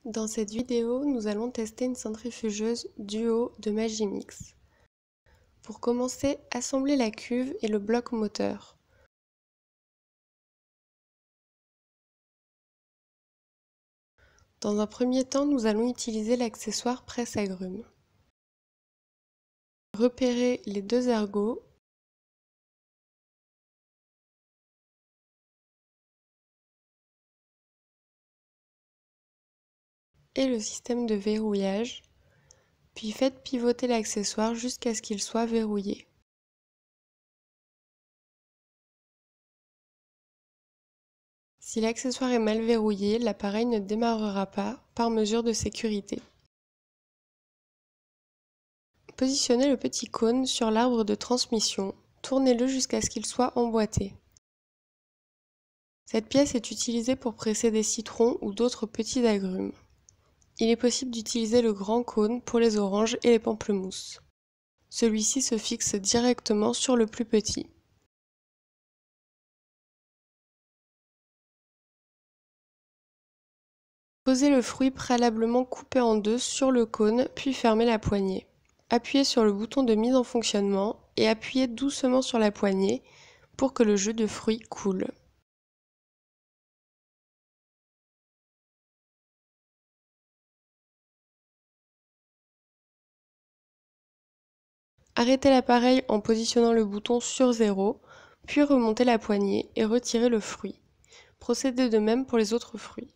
Dans cette vidéo, nous allons tester une centrifugeuse Duo de Magimix. Pour commencer, assemblez la cuve et le bloc moteur. Dans un premier temps, nous allons utiliser l'accessoire presse-agrumes. Repérez les deux ergots et le système de verrouillage, puis faites pivoter l'accessoire jusqu'à ce qu'il soit verrouillé. Si l'accessoire est mal verrouillé, l'appareil ne démarrera pas par mesure de sécurité. Positionnez le petit cône sur l'arbre de transmission, tournez-le jusqu'à ce qu'il soit emboîté. Cette pièce est utilisée pour presser des citrons ou d'autres petits agrumes. Il est possible d'utiliser le grand cône pour les oranges et les pamplemousses. Celui-ci se fixe directement sur le plus petit. Posez le fruit préalablement coupé en deux sur le cône, puis fermez la poignée. Appuyez sur le bouton de mise en fonctionnement et appuyez doucement sur la poignée pour que le jus de fruits coule. Arrêtez l'appareil en positionnant le bouton sur 0, puis remontez la poignée et retirez le fruit. Procédez de même pour les autres fruits.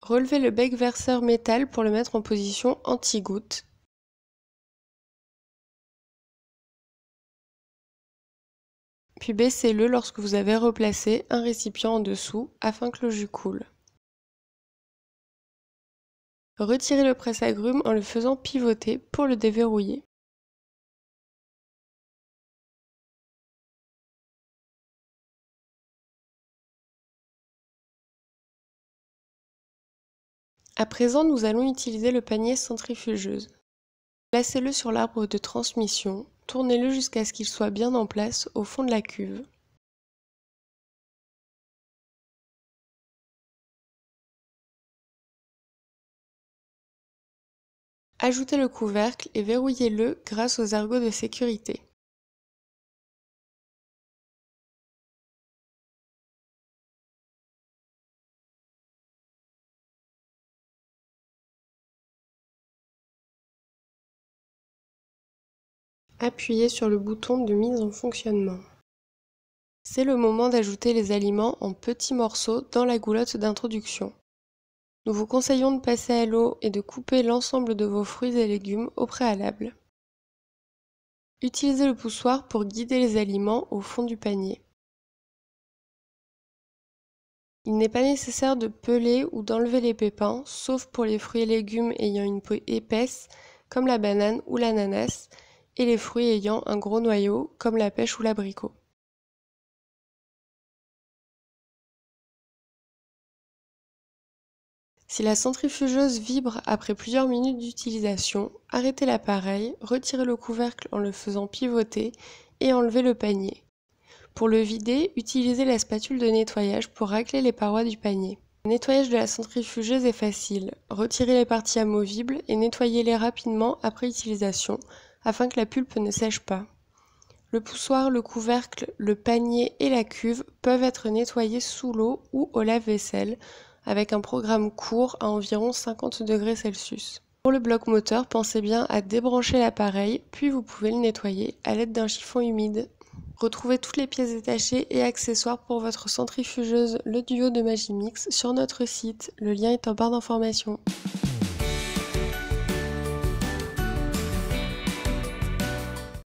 Relevez le bec verseur métal pour le mettre en position anti-goutte. Puis baissez-le lorsque vous avez replacé un récipient en dessous afin que le jus coule. Retirez le presse-agrumes en le faisant pivoter pour le déverrouiller. À présent, nous allons utiliser le panier centrifugeuse. Placez-le sur l'arbre de transmission, tournez-le jusqu'à ce qu'il soit bien en place au fond de la cuve. Ajoutez le couvercle et verrouillez-le grâce aux ergots de sécurité. Appuyez sur le bouton de mise en fonctionnement. C'est le moment d'ajouter les aliments en petits morceaux dans la goulotte d'introduction. Nous vous conseillons de passer à l'eau et de couper l'ensemble de vos fruits et légumes au préalable. Utilisez le poussoir pour guider les aliments au fond du panier. Il n'est pas nécessaire de peler ou d'enlever les pépins, sauf pour les fruits et légumes ayant une peau épaisse, comme la banane ou l'ananas, et les fruits ayant un gros noyau, comme la pêche ou l'abricot. Si la centrifugeuse vibre après plusieurs minutes d'utilisation, arrêtez l'appareil, retirez le couvercle en le faisant pivoter et enlevez le panier. Pour le vider, utilisez la spatule de nettoyage pour racler les parois du panier. Le nettoyage de la centrifugeuse est facile. Retirez les parties amovibles et nettoyez-les rapidement après utilisation afin que la pulpe ne sèche pas. Le poussoir, le couvercle, le panier et la cuve peuvent être nettoyés sous l'eau ou au lave-vaisselle avec un programme court à environ 50 degrés Celsius. Pour le bloc moteur, pensez bien à débrancher l'appareil, puis vous pouvez le nettoyer à l'aide d'un chiffon humide. Retrouvez toutes les pièces détachées et accessoires pour votre centrifugeuse le Duo de Magimix sur notre site, le lien est en barre d'information.